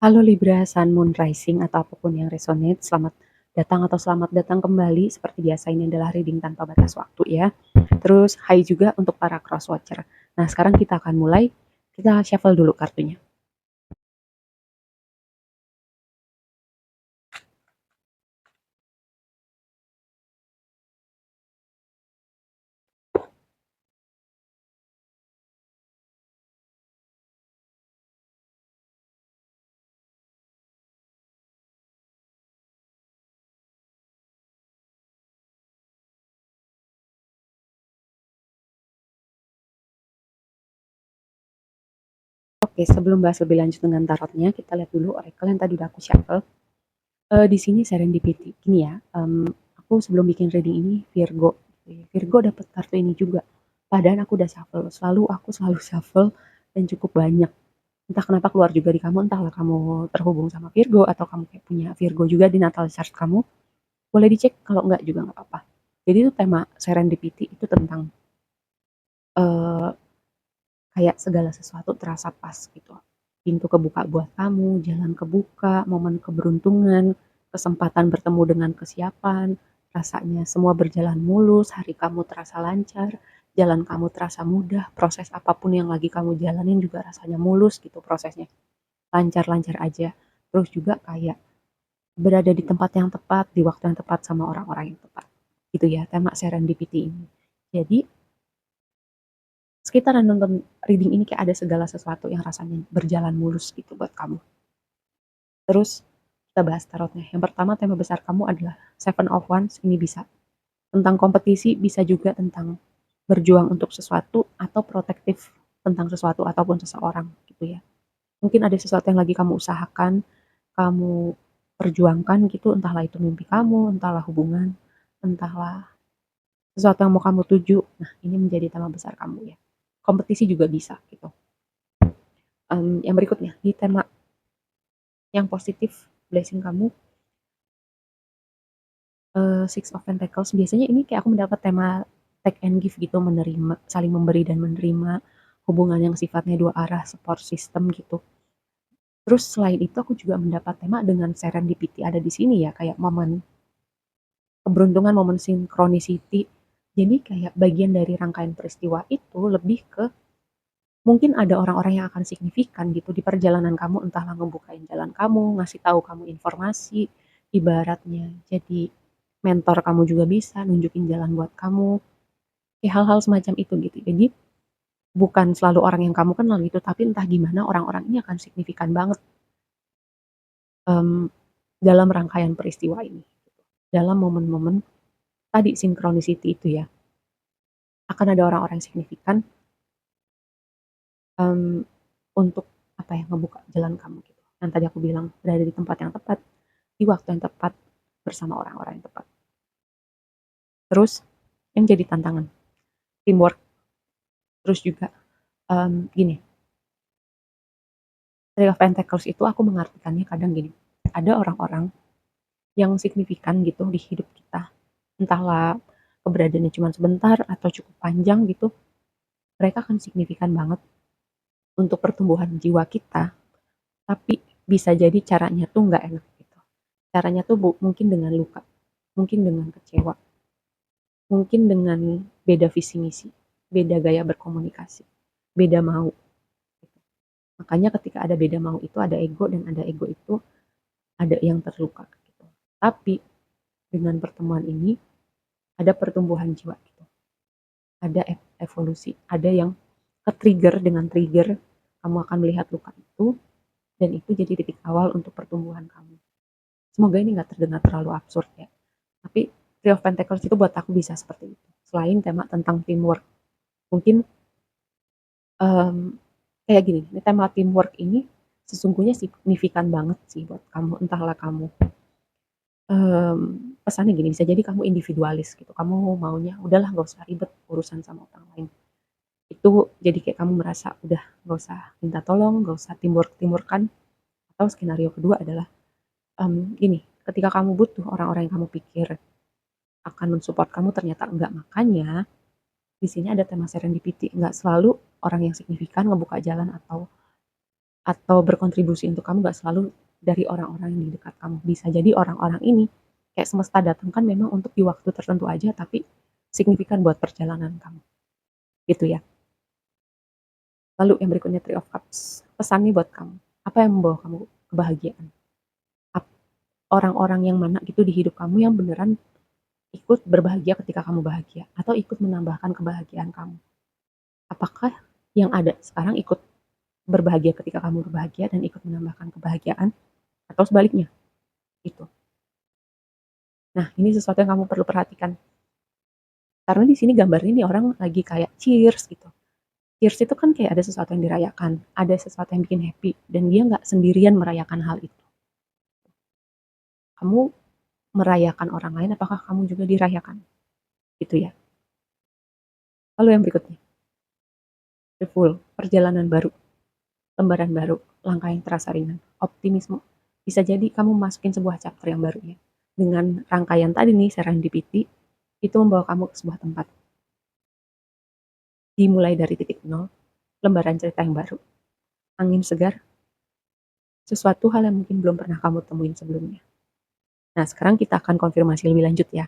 Halo Libra, Sun, Moon, Rising, atau apapun yang resonate, selamat datang atau selamat datang kembali. Seperti biasa ini adalah reading tanpa batas waktu ya. Terus hai juga untuk para cross watcher. Nah sekarang kita akan mulai, kita shuffle dulu kartunya. Oke, sebelum bahas lebih lanjut dengan tarotnya, kita lihat dulu oracle yang tadi udah aku shuffle. Di sini serendipity. Gini ya, aku sebelum bikin reading ini Virgo. Virgo dapat kartu ini juga. Padahal aku udah shuffle, aku selalu shuffle dan cukup banyak. Entah kenapa keluar juga di kamu, entahlah kamu terhubung sama Virgo atau kamu kayak punya Virgo juga di natal chart kamu. Boleh dicek, kalau enggak juga nggak apa-apa. Jadi itu tema serendipity itu tentang eh, kayak segala sesuatu terasa pas gitu. Pintu kebuka buat kamu, jalan kebuka, momen keberuntungan, kesempatan bertemu dengan kesiapan, rasanya semua berjalan mulus, hari kamu terasa lancar, jalan kamu terasa mudah, proses apapun yang lagi kamu jalanin juga rasanya mulus gitu prosesnya. Lancar-lancar aja. Terus juga kayak berada di tempat yang tepat, di waktu yang tepat sama orang-orang yang tepat. Gitu ya, tema serendipity ini. Jadi, sekitaran nonton reading ini kayak ada segala sesuatu yang rasanya berjalan mulus gitu buat kamu. Terus kita bahas tarotnya. Yang pertama tema besar kamu adalah Seven of Wands. Ini bisa tentang kompetisi, bisa juga tentang berjuang untuk sesuatu atau protektif tentang sesuatu ataupun seseorang gitu ya. Mungkin ada sesuatu yang lagi kamu usahakan, kamu perjuangkan gitu, entahlah itu mimpi kamu, entahlah hubungan, entahlah sesuatu yang mau kamu tuju. Nah, ini menjadi tema besar kamu ya. Kompetisi juga bisa gitu. Yang berikutnya di tema yang positif blessing kamu, Six of Pentacles. Biasanya ini kayak aku mendapat tema take and give gitu, menerima, saling memberi dan menerima, hubungan yang sifatnya dua arah, support system gitu. Terus selain itu aku juga mendapat tema dengan serendipity ada di sini ya, kayak momen keberuntungan, momen synchronicity. Jadi kayak bagian dari rangkaian peristiwa itu lebih ke mungkin ada orang-orang yang akan signifikan gitu di perjalanan kamu, entahlah ngebukain jalan kamu, ngasih tahu kamu informasi, ibaratnya jadi mentor kamu juga bisa nunjukin jalan buat kamu, kayak hal-hal semacam itu gitu. Jadi bukan selalu orang yang kamu kenal gitu, tapi entah gimana orang-orang ini akan signifikan banget um, dalam rangkaian peristiwa ini, dalam momen-momen tadi synchronicity itu ya, akan ada orang-orang yang signifikan um, untuk apa ya, ngebuka jalan kamu gitu. Yang tadi aku bilang berada di tempat yang tepat, di waktu yang tepat, bersama orang-orang yang tepat. Terus yang jadi tantangan teamwork. Terus juga gini, Three of Pentacles itu aku mengartikannya kadang gini, ada orang-orang yang signifikan gitu di hidup kita, entahlah keberadaannya cuma sebentar atau cukup panjang gitu, mereka akan signifikan banget untuk pertumbuhan jiwa kita, tapi bisa jadi caranya tuh nggak enak gitu. Caranya tuh mungkin dengan luka, mungkin dengan kecewa, mungkin dengan beda visi misi, beda gaya berkomunikasi, beda mau. Makanya ketika ada beda mau itu ada ego, dan ada ego itu ada yang terluka gitu. Tapi dengan pertemuan ini ada pertumbuhan jiwa gitu. Ada evolusi, ada yang ke-trigger dengan trigger, kamu akan melihat luka itu, dan itu jadi titik awal untuk pertumbuhan kamu. Semoga ini nggak terdengar terlalu absurd ya. Tapi Three of Pentacles itu buat aku bisa seperti itu. Selain tema tentang teamwork, mungkin um, kayak gini, ini tema teamwork ini sesungguhnya signifikan banget sih buat kamu. Entahlah kamu pesannya gini, bisa jadi kamu individualis gitu. Kamu maunya udahlah nggak usah ribet urusan sama orang lain. Itu jadi kayak kamu merasa udah nggak usah minta tolong, nggak usah teamwork-teamworkan. Atau skenario kedua adalah gini, ketika kamu butuh orang-orang yang kamu pikir akan mensupport kamu ternyata enggak. Makanya di sini ada tema serendipity, enggak selalu orang yang signifikan ngebuka jalan atau atau berkontribusi untuk kamu nggak selalu dari orang-orang yang di dekat kamu. Bisa jadi orang-orang ini kayak semesta datangkan memang untuk di waktu tertentu aja, tapi signifikan buat perjalanan kamu. Gitu ya. Lalu yang berikutnya Three of Cups. Pesannya buat kamu. Apa yang membawa kamu kebahagiaan? Orang-orang yang mana gitu di hidup kamu yang beneran ikut berbahagia ketika kamu bahagia atau ikut menambahkan kebahagiaan kamu. Apakah yang ada sekarang ikut berbahagia ketika kamu berbahagia dan ikut menambahkan kebahagiaan atau sebaliknya? Itu. Nah, ini sesuatu yang kamu perlu perhatikan. Karena di sini gambarnya nih orang lagi kayak cheers gitu. Cheers itu kan kayak ada sesuatu yang dirayakan, ada sesuatu yang bikin happy, dan dia nggak sendirian merayakan hal itu. Kamu merayakan orang lain, apakah kamu juga dirayakan? Gitu ya. Lalu yang berikutnya, the full, perjalanan baru, lembaran baru, langkah yang terasa ringan, optimisme. Bisa jadi kamu masukin sebuah chapter yang baru ya. Dengan rangkaian tadi nih, serendipity, itu membawa kamu ke sebuah tempat. Dimulai dari titik nol, lembaran cerita yang baru, angin segar, sesuatu hal yang mungkin belum pernah kamu temuin sebelumnya. Nah, sekarang kita akan konfirmasi lebih lanjut ya.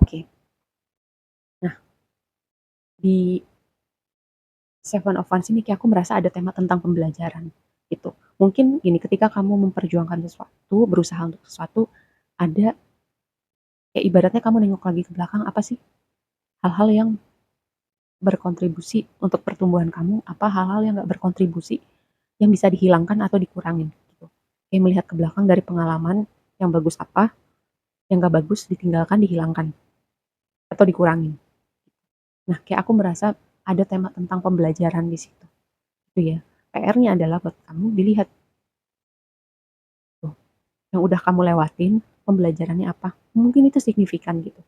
Oke, nah di Seven of Wands ini kayak aku merasa ada tema tentang pembelajaran gitu. Mungkin gini, ketika kamu memperjuangkan sesuatu, berusaha untuk sesuatu, ada kayak ibaratnya kamu nengok lagi ke belakang, apa sih hal-hal yang berkontribusi untuk pertumbuhan kamu, apa hal-hal yang gak berkontribusi yang bisa dihilangkan atau dikurangin gitu. Kayak melihat ke belakang dari pengalaman yang bagus apa, yang gak bagus ditinggalkan, dihilangkan atau dikurangin. Nah, kayak aku merasa ada tema tentang pembelajaran di situ. Itu ya. PR-nya adalah buat kamu dilihat tuh, yang udah kamu lewatin, pembelajarannya apa. Mungkin itu signifikan gitu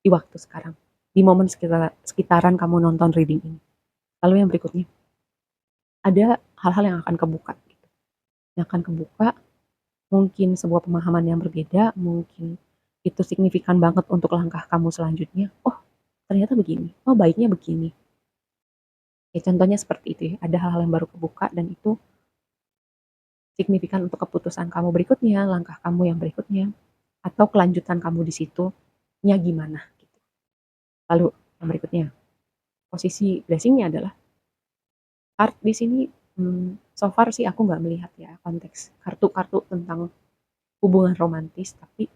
di waktu sekarang. Di momen sekitaran kamu nonton reading ini. Lalu yang berikutnya, ada hal-hal yang akan kebuka gitu. Yang akan kebuka, mungkin sebuah pemahaman yang berbeda, mungkin itu signifikan banget untuk langkah kamu selanjutnya. Oh, ternyata begini. Oh, baiknya begini. Ya, contohnya seperti itu ya. Ada hal-hal yang baru kebuka dan itu signifikan untuk keputusan kamu berikutnya, langkah kamu yang berikutnya, atau kelanjutan kamu di situ, nya gimana gitu. Lalu yang berikutnya, posisi blessingnya adalah heart di sini. So far sih aku nggak melihat ya konteks kartu-kartu tentang hubungan romantis, tapi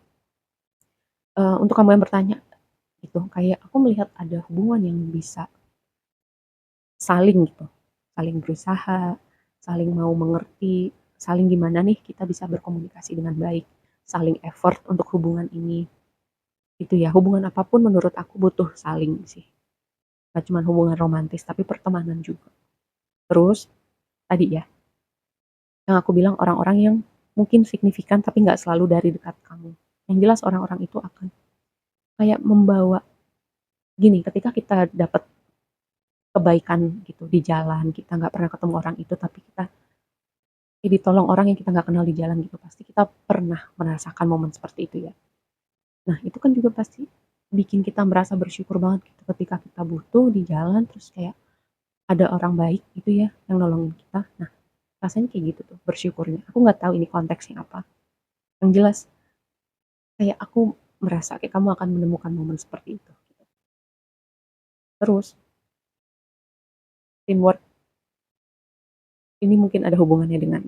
untuk kamu yang bertanya gitu, kayak aku melihat ada hubungan yang bisa saling gitu, saling berusaha, saling mau mengerti, saling gimana nih kita bisa berkomunikasi dengan baik, saling effort untuk hubungan ini. Itu ya, hubungan apapun menurut aku butuh saling sih. Gak cuma hubungan romantis, tapi pertemanan juga. Terus, tadi ya, yang aku bilang orang-orang yang mungkin signifikan tapi nggak selalu dari dekat kamu. Yang jelas orang-orang itu akan kayak membawa, gini, ketika kita dapat kebaikan gitu di jalan, kita nggak pernah ketemu orang itu, tapi kita ditolong orang yang kita nggak kenal di jalan gitu, pasti kita pernah merasakan momen seperti itu ya. Nah, itu kan juga pasti bikin kita merasa bersyukur banget gitu ketika kita butuh di jalan, terus kayak ada orang baik gitu ya yang nolongin kita. Nah, rasanya kayak gitu tuh bersyukurnya. Aku nggak tahu ini konteksnya apa. Yang jelas kayak aku merasa kayak kamu akan menemukan momen seperti itu. Terus teamwork ini mungkin ada hubungannya dengan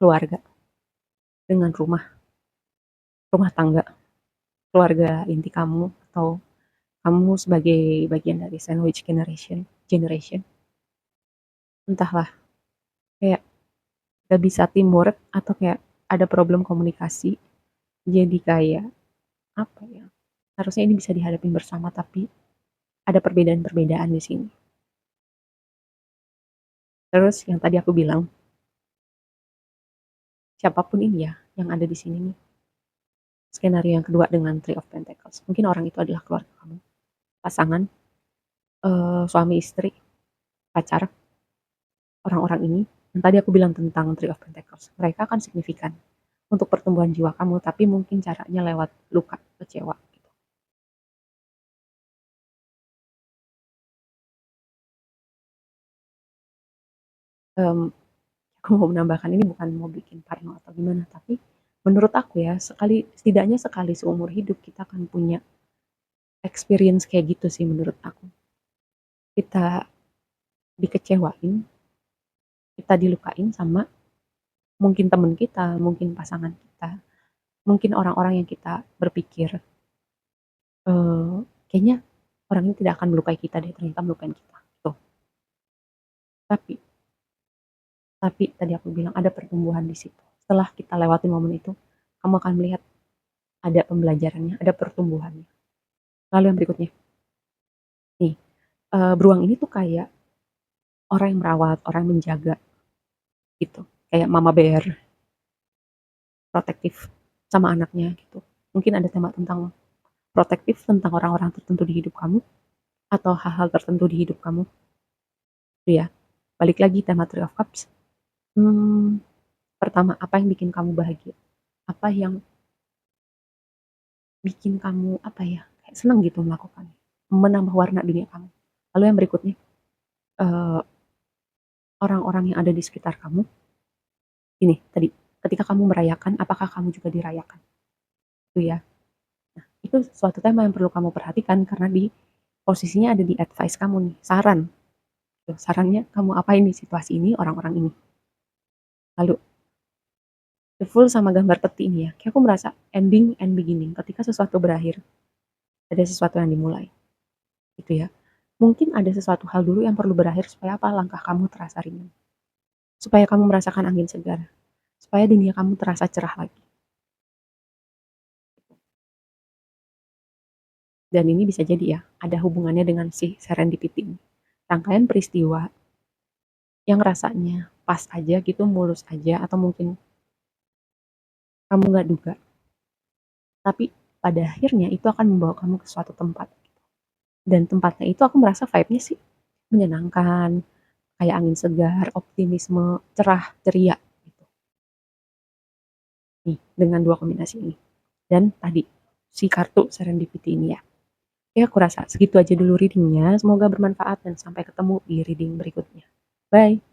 keluarga, dengan rumah tangga, keluarga inti kamu atau kamu sebagai bagian dari sandwich generation. Entahlah, kayak gak bisa teamwork atau kayak ada problem komunikasi. Jadi kayak apa ya? Harusnya ini bisa dihadapin bersama tapi ada perbedaan-perbedaan di sini. Terus yang tadi aku bilang, siapapun ini ya yang ada di sini nih, Skenario yang kedua dengan Three of Pentacles. Mungkin orang itu adalah keluarga kamu, pasangan, suami istri, pacar, orang-orang ini. Yang tadi aku bilang tentang Three of Pentacles. Mereka akan signifikan untuk pertumbuhan jiwa kamu, tapi mungkin caranya lewat luka, kecewa. Gitu. Aku mau menambahkan ini bukan mau bikin parno atau gimana, tapi menurut aku ya, setidaknya sekali seumur hidup kita akan punya experience kayak gitu sih menurut aku. Kita dikecewain, kita dilukain sama mungkin teman kita, mungkin pasangan kita, mungkin orang-orang yang kita berpikir eh, kayaknya orang ini tidak akan melukai kita deh, ternyata melukai kita. Tuh. Tapi tadi aku bilang ada pertumbuhan di situ. Setelah kita lewati momen itu, kamu akan melihat ada pembelajarannya, ada pertumbuhannya. Lalu yang berikutnya, nih, beruang ini tuh kayak orang yang merawat, orang yang menjaga gitu. Kayak mama bear, protektif sama anaknya gitu. Mungkin ada tema tentang protektif tentang orang-orang tertentu di hidup kamu atau hal-hal tertentu di hidup kamu. Itu ya. Balik lagi tema Three of Cups. Hmm, pertama, apa yang bikin kamu bahagia? Apa yang bikin kamu apa ya? Kayak senang gitu melakukan. Menambah warna dunia kamu. Lalu yang berikutnya, eh, orang-orang yang ada di sekitar kamu. Ini tadi, ketika kamu merayakan, apakah kamu juga dirayakan? Itu ya. Nah, itu suatu tema yang perlu kamu perhatikan karena di posisinya ada di advice kamu nih, saran. Tuh, sarannya kamu apain di situasi ini, orang-orang ini. Lalu the full sama gambar peti ini ya, kayak aku merasa ending and beginning. Ketika sesuatu berakhir, ada sesuatu yang dimulai. Gitu ya. Mungkin ada sesuatu hal dulu yang perlu berakhir supaya apa langkah kamu terasa ringan. Supaya kamu merasakan angin segar. Supaya dunia kamu terasa cerah lagi. Dan ini bisa jadi ya, ada hubungannya dengan si serendipity ini. Rangkaian peristiwa yang rasanya pas aja gitu, mulus aja, atau mungkin kamu nggak duga. Tapi pada akhirnya itu akan membawa kamu ke suatu tempat. Dan tempatnya itu aku merasa vibe-nya sih menyenangkan, kayak angin segar, optimisme, cerah, ceria. Gitu. Nih, dengan dua kombinasi ini. Dan tadi, si kartu serendipity ini ya. Ya aku rasa segitu aja dulu readingnya. Semoga bermanfaat dan sampai ketemu di reading berikutnya. Bye!